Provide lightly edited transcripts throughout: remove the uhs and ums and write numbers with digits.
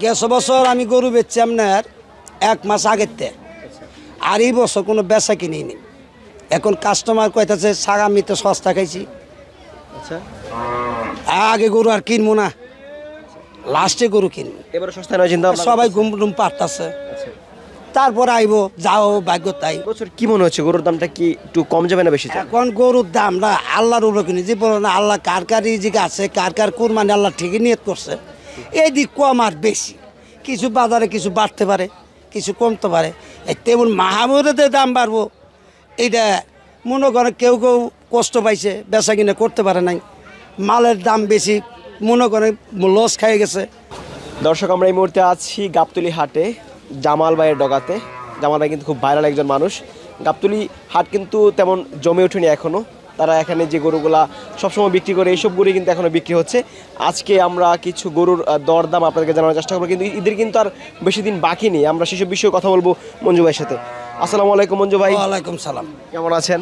গেছ বছর আমি গরু বেচছি আপনার 1 মাস আগের আর এই বছর কোনো বেচা কিনিনি। এখন কাস্টমার কইতাছে আমি তো সস্তা খাইছি। আচ্ছা, আগে গরু আর কিনবো না, লাস্টে গরু কিনবো। এবারে সস্তা নয় চিন্তা ভাবনা সবাই করতেছেন? ঘুম পারতাছে, আচ্ছা, তারপর আইবো যাও ভাগ্য তাই। বছর কি মনে হচ্ছে গরুর দামটা কি একটু কম যাবে না বেশি যাবে? এখন গরুর দাম না আল্লাহর উপরে কিনি, যে বলো না আল্লাহ কার কার রিজিক আছে, কার কার কুরবানি আল্লাহ ঠিকই নিয়ত করছে। এই দিক কম আর বেশি, কিছু বাজারে কিছু বাড়তে পারে, কিছু কমতে পারে। এই তেমন মাহামুরেতে দাম বাড়বো এইটা মনে করে কেউ কেউ কষ্ট পাইছে, বেচা কিনা করতে পারে নাই, মালের দাম বেশি মনে করে লস খাই গেছে। দর্শক, আমরা এই মুহূর্তে আছি গাবতলী হাটে, জামাল ভাইয়ের ডগাতে। জামাল ভাই কিন্তু খুব ভাইরাল একজন মানুষ। গাবতলী হাট কিন্তু তেমন জমে ওঠেনি এখনও। তারা এখানে যে গরুগুলা সবসময় বিক্রি করে এইসব গরুই কিন্তু এখনও বিক্রি হচ্ছে। আজকে আমরা কিছু গরুর দরদাম আপনাদেরকে জানানোর চেষ্টা করবো, কিন্তু ঈদের কিন্তু আর বেশি দিন বাকি নেই। আমরা সেসব বিষয়ে কথা বলবো মঞ্জু ভাইয়ের সাথে। আসসালামু আলাইকুম মঞ্জু ভাই। ওয়ালাইকুম সালাম। কেমন আছেন?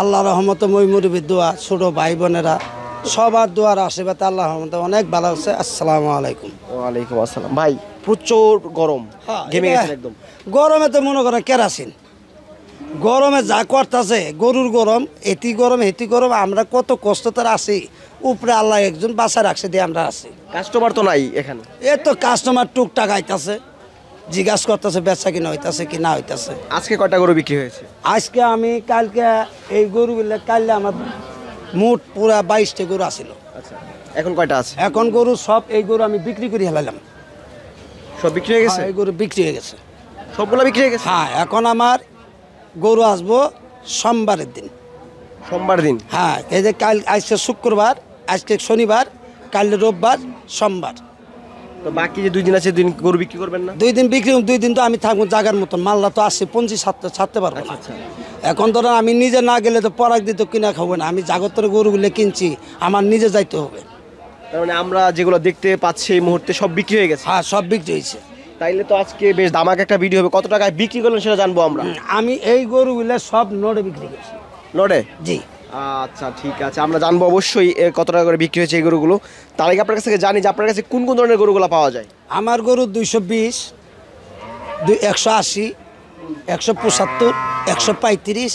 আল্লাহ রহমত মইমুরবির দোয়া, ছোট ভাই বোনেরা সবার দোয়ার আশীর্বাদ আল্লাহ রহমত অনেক ভালো আছে। আসসালামু আলাইকুম। ওয়ালাইকুম আসসালাম। ভাই প্রচুর গরম, ঘেমে গেছেন একদম। গরমে তো মনে করে কেরাসিন, গরমে যা করতেছে, গরুর গরম, এটি গরম হেতি গরম, আমরা কত কষ্ট তার আছি, উপরে আল্লাহ একজন বাসা রাখছে দিয়ে আমরা আছি। কাস্টমার তো নাই এখানে। এ তো কাস্টমার টুকটাক আইতাছে, জিজ্ঞাসা করতেছে বেচা কিনা হইতাছে কি না হইতাছে। আজকে কয়টা গরু বিক্রি হয়েছে? আজকে আমি কালকে এই গরুগুলো কালকে আমার মোট পুরা 22টা গরু আসিল। আচ্ছা, এখন কয়টা আছে? এখন গরু সব এই গরু আমি বিক্রি করে হেলালাম। সব বিক্রি হয়ে গেছে? এই গরু বিক্রি হয়ে গেছে, সবগুলো বিক্রি হয়ে গেছে? হ্যাঁ। এখন আমার গরু আসবো সোমবারের দিন। সোমবার দিন? হ্যাঁ, এই যে কাল আজকে শুক্রবার, আজকে শনিবার, কাল রোববার, সোমবার। তো বাকি যে 2 দিন আছে, 2 দিন গরু বিক্রি করবেন না? 2 দিন বিক্রি, 2 দিন তো আমি থাকবো জায়গার মতন, মাল্লা তো আসছে পঞ্জি ছাড়তে পারবো না। এখন ধরো আমি নিজে না গেলে তো পরাগ দিতে কিনা খাবো না, আমি জাগতের গরুগুলো কিনছি, আমার নিজে যাইতে হবে। তার মানে আমরা যেগুলো দেখতে পাচ্ছি এই মুহূর্তে সব বিক্রি হয়ে গেছে? হ্যাঁ, সব বিক্রি হয়েছে। তাইলে তো আজকে বেশ দামাক একটা ভিডিও হবে। কত টাকায় বিক্রি করলেন সেটা জানবো আমরা। আমি এই গরুগুলো সব নোটে বিক্রি করছি। নোটে? জি। আচ্ছা, ঠিক আছে, আমরা জানবো অবশ্যই কত টাকা করে বিক্রি হয়েছে এই গরুগুলো। তার আগে আপনার কাছ থেকে জানি যে আপনার কাছে কোন কোন ধরনের গরুগুলো পাওয়া যায়। আমার গরু 220, 180, 175, 135,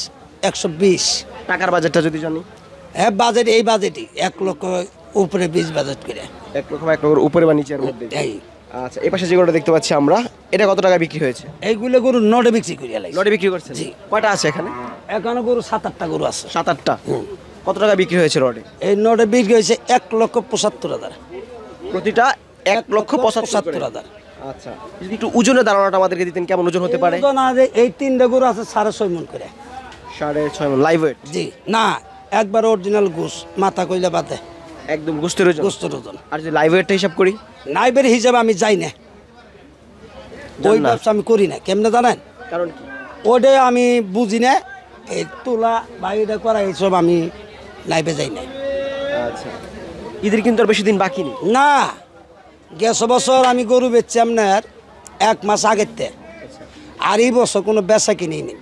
120। টাকার বাজেটটা যদি জানি? হ্যাঁ, বাজেট এই বাজেটই 1 লক্ষ উপরে 20 বাজেট করে। 1 লক্ষ বা 1 লক্ষের উপরে বা নিচের মধ্যে? এই আচ্ছা, এই পাশে যে গরুটা দেখতে পাচ্ছি আমরা, এটা কত টাকা বিক্রি হয়েছে? এইগুলো গরু নোটে বিক্রি করি। লটে বিক্রি করছেন? জি। কয়টা আছে এখানে? এখনো গরু 7-8টা গরু আছে। 7-8টা? কত টাকা বিক্রি হয়েছে লটে? এই নোটে বিক্রি হয়েছে 1,75,000। প্রতিটা 1,75,000? আচ্ছা, যদি একটু ওজনের ধারণাটা আমাদেরকে দিতেন, কেমন ওজন হতে পারে? এই 3টা গরু আছে 6.5 মণ করে। 6.5 মণ লাইভ ওয়েট? জি না, একবার অরিজিনাল গোস, মাথা কইলা বাদে একদম গোস্তের ওজন? গোস্তের ওজন। আর যদি লাইভ ওয়েটটা হিসাব করি? নাইবের হিসাবে আমি যাই না, ওই ব্যবসা আমি করি না। কেমনে জানেন? কারণ কি? ওটা আমি বুঝি না, এই তোলা বা এটা করা এইসব আমি লাইভে যাই না। আচ্ছা, ঈদের কিন্তু আর বেশি দিন বাকি নেই। না, গেছ বছর আমি গরু বেচছি আপনার 1 মাস আগের আর এই বছর কোনো বেচা কিনিনি।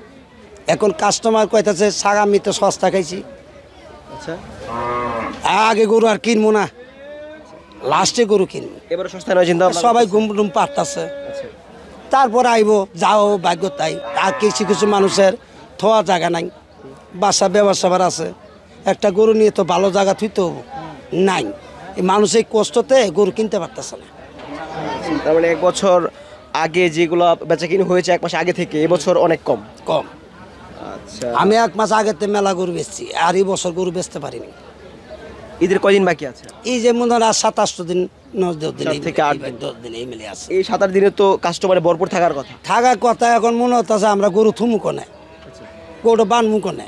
এখন কাস্টমার কইতাছে আমি তো সস্তা খাইছি। আচ্ছা, আগে গরু আর কিনবো না, লাস্টে গরু কিনবো। এবারে সস্তা নয় চিন্তা ভাবনা সবাই করতেছেন? ঘুম পারতাছে, আচ্ছা, তারপর আইবো যাও ভাগ্য তাই। আর কিছু কিছু মানুষের থোয়া জায়গা নাই, বাসা ব্যবসা আছে, একটা গরু নিয়ে তো ভালো জায়গা থুইতে হবো নাই। এই মানুষের কষ্টতে গরু কিনতে পারতেছে না। তার মানে 1 বছর আগে যেগুলো বেচা কিনে হয়েছে 1 মাস আগে থেকে, এবছর অনেক কম? কম। আচ্ছা, আমি 1 মাস আগেতে মেলা গরু বেচছি, আর এই বছর গরু বেচতে পারিনি। ঈদের কয়দিন বাকি আছে? এই যে মনে হয় 7-8 দিন, 9 দিন, 7 থেকে 8 দিন। 10 দিন এই মিলে আছে। এই 7-8 দিনে তো কাস্টমারে ভরপুর থাকার কথা। থাকার কথা। এখন মনে হচ্ছে আমরা গরু থুমু কনে, গরুটা বানমু কনে।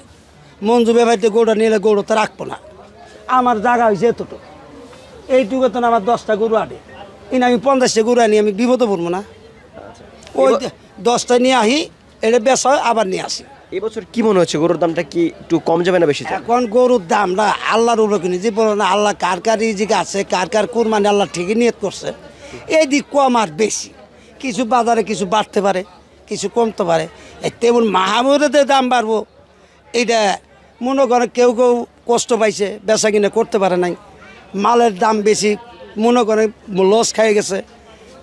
মঞ্জু বেবাইতে গরুটা নিলে গরু তো রাখবো না। আমার জায়গা হয়েছে এতটুকু, এইটুকু তো আমার 10টা গরু আটে, ইন আমি 50টা গরু আনি, আমি বিপদে পড়বো না? ওই 10টা নিয়ে আহি, এটা বেচা হয়, আবার নিয়ে আসি। এবছর কি মনে হচ্ছে গরুর দামটা কি একটু কম যাবে না বেশি যাবে? এখন গরুর দাম না আল্লাহর উপরে কিনি, যে বলো না আল্লাহ কার কার রিজিক আছে, কার কার কুরবানি আল্লাহ ঠিকই নিয়ত করছে। এই দিক কম আর বেশি, কিছু বাজারে কিছু বাড়তে পারে, কিছু কমতে পারে। এই তেমন মাহামুরেতে দাম বাড়বো এইটা মনে করে কেউ কেউ কষ্ট পাইছে, বেচা কিনা করতে পারে নাই, মালের দাম বেশি মনে করে লস খাই গেছে।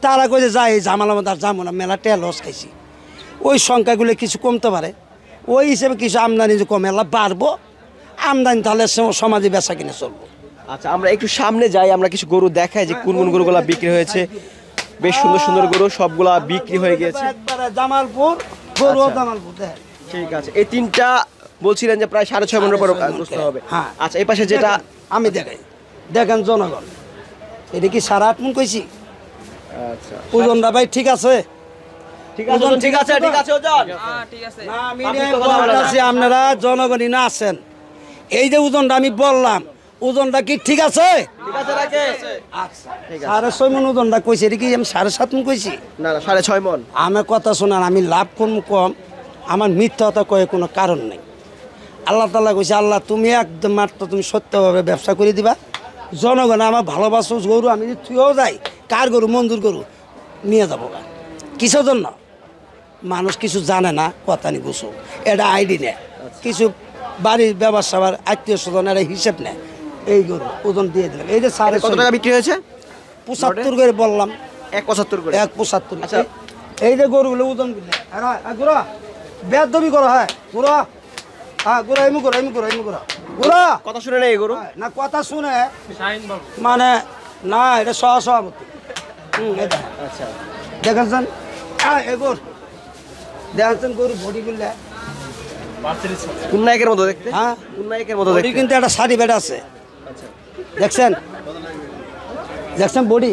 তারা কইছে যাই জামাল আমাদের আর যাবো না, মেলা টেয়া লস খাইছি। ওই সংখ্যাগুলো কিছু কমতে পারে, ওই হিসেবে কিছু আমদানি যে কমে এলা বাড়বো, আমদানি তাহলে সমাজে বেচা কিনে চলবো। আচ্ছা, আমরা একটু সামনে যাই, আমরা কিছু গরু দেখাই যে কোন কোন গরুগুলা বিক্রি হয়েছে। বেশ সুন্দর সুন্দর গরু, সবগুলা বিক্রি হয়ে গেছে। একবারে জামালপুর গরু, আচ্ছা। জামালপুর দেখেন। ঠিক আছে, এই তিনটা বলছিলেন যে প্রায় 6.5 মনের উপর গোস্ত হবে। হ্যাঁ। আচ্ছা, এই পাশে যেটা আমি দেখাই, দেখেন জনগণ, এটা কি 8.5 মণ কইছি? আচ্ছা ওজনটা ভাই ঠিক আছে? ঠিক আছে, ওজন ঠিক আছে, ঠিক আছে ওজন। না, আমি বলতেছি, আপনারা জনগণই না আছেন, এই যে ওজনটা আমি বললাম, ওজনটা কি ঠিক আছে? ঠিক আছে রাখে। আচ্ছা, 6.5 মণ ওজনটা কইছি, এটা কি আমি 7.5 মণ কইছি? না না, 6.5 মন। আমার কথা শোনান, আমি লাভ করবো কম, আমার মিথ্যা কথা কয়ে কোনো কারণ নেই। আল্লাহ তাআলা কইছে, আল্লাহ তুমি একদম মাত্র তুমি সত্যভাবে ব্যবসা করে দিবা, জনগণ আমার ভালোবাসো গরু, আমি যদি তুইও যাই কার গরু মঞ্জুর গরু নিয়ে যাবো গা। কিসের জন্য? মানুষ কিছু জানে না, কথা নি বুঝো, এটা আইডি নেয়, কিছু বাড়ির ব্যবসা আবার আত্মীয় স্বজন এটা হিসেব নেয়, এই গরু ওজন দিয়ে দিলাম। এই যে কত টাকা বিক্রি হয়েছে? 75 করে বললাম, 1.75 করে। 1.75। আচ্ছা। এই যে গরুগুলো ওজন দিলে গুড়া বেদবি করা হয়, গুড়া হ্যাঁ, গুড়া এমু করো, এমু করো, এমু করো, গুড়া কথা শুনে নেই এই গরু। না কথা শুনে মানে না, এটা সহসভাপতি। এটা আচ্ছা, দেখেছেন এগোর, দেখেছেন গরু বডি গুলা, কোন নায়কের মতো দেখতে? হ্যাঁ কোন নায়কের মতো বডি দেখতে? কিন্তু একটা সারি বেড আছে, আচ্ছা, দেখছেন দেখছেন বডি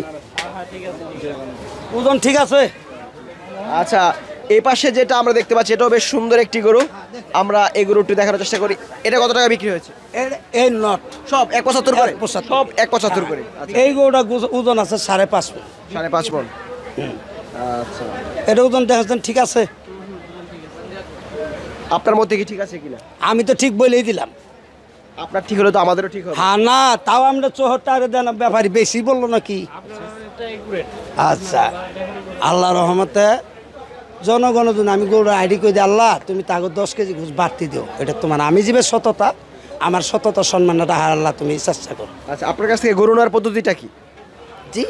ওজন ঠিক আছে। আচ্ছা, এই পাশে যেটা আমরা দেখতে পাচ্ছি এটাও বেশ সুন্দর একটি গরু, আমরা এই গরুটি দেখানোর চেষ্টা করি। এটা কত টাকা বিক্রি হয়েছে? এই নট সব 1.75 করে? 1.75 সব 1.75 করে। আচ্ছা, এই গরুটা ওজন আছে 5.5 মণ। 5.5 মন। আচ্ছা, এটা ওজন দেখেছেন ঠিক আছে? আপনার মতে কি ঠিক আছে কিনা? আমি তো ঠিক বলেই দিলাম। আপনার ঠিক হলে তো আমাদেরও ঠিক হবে। হ্যাঁ না, তাও আমরা 74 দেন, ব্যাপারী বেশি বললো নাকি? আচ্ছা, আল্লাহ রহমতে জনগণের জন্য আমি গরুর আইডি করে দিই, আল্লাহ তুমি তাকে 10 কেজি ঘুষ বাড়তি দিও, এটা তোমার আমি যে সততা, আমার সততা সম্মান রাখার আল্লাহ তুমি চেষ্টা করো। আচ্ছা, আপনার কাছ থেকে গরু নেওয়ার পদ্ধতিটা কি? জি,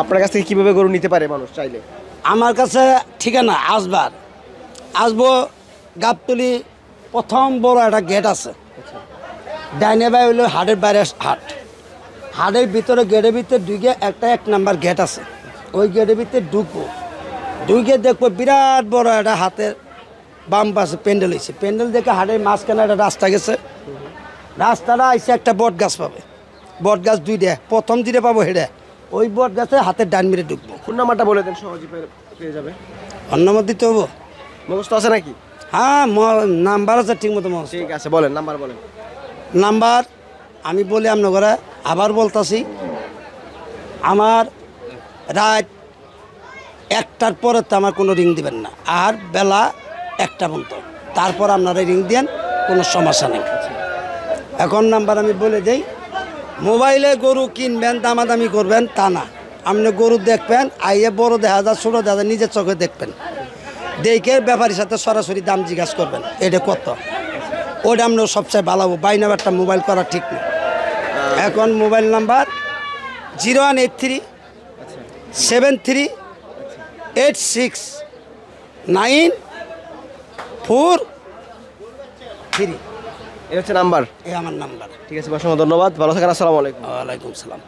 আপনার কাছ থেকে কিভাবে গরু নিতে পারে মানুষ চাইলে? আমার কাছে ঠিকানা আসবো গাবতলি, প্রথম বড় একটা গেট আছে, ডাইনে বাই হইলো হাটের বাইরে হাটের ভিতরে, গেটের ভিতরে ঢুকে একটা 1 নাম্বার গেট আছে, ওই গেটের ভিতরে ঢুকে দেখবো বিরাট বড় একটা হাতের বাম পাশে প্যান্ডেল হয়েছে, প্যান্ডেল দেখে হাটের মাঝখানে একটা রাস্তা গেছে, রাস্তাটা আইসে একটা বট গাছ পাবে, বট গাছ 2টা, প্রথম যেটা পাবো হেডে ওই বট গাছে হাতের ডান মিরে ঢুকবো। ফোন নাম্বারটা বলে দেন, সহজে পেয়ে যাবে। অন্যমত দিতে হবো? মুখস্থ আছে নাকি? হ্যাঁ, নাম্বার আছে ঠিক মতো। ঠিক আছে, বলেন নাম্বার বলেন। নাম্বার আমি বলি আপনারা, আবার বলতাছি, আমার রাত 1টার পরে তো আমার কোনো রিং দিবেন না, আর বেলা 1টা পর্যন্ত, তারপর আপনারা রিং দেন, কোনো সমস্যা নেই। এখন নাম্বার আমি বলে দেই, মোবাইলে গরু কিনবেন, দামাদামি করবেন তা না, আপনি গরু দেখবেন, আইয়ে বড় দেখা যায় ছোটো দেখা যায়, নিজের চোখে দেখবেন, দেখে ব্যাপারীর সাথে সরাসরি দাম জিজ্ঞাসা করবেন, এটা কত, ওটা আপনার সবচেয়ে ভালো হবে, বাইনা একটা মোবাইল করা ঠিক না। এখন মোবাইল নাম্বার 0183 73 86 943, এটা হচ্ছে নাম্বার। এই আমার নাম্বার। ঠিক আছে, অসংখ্য ধন্যবাদ, ভালো থাকেন, আসসালামু আলাইকুম। ওয়ালাইকুম সালাম।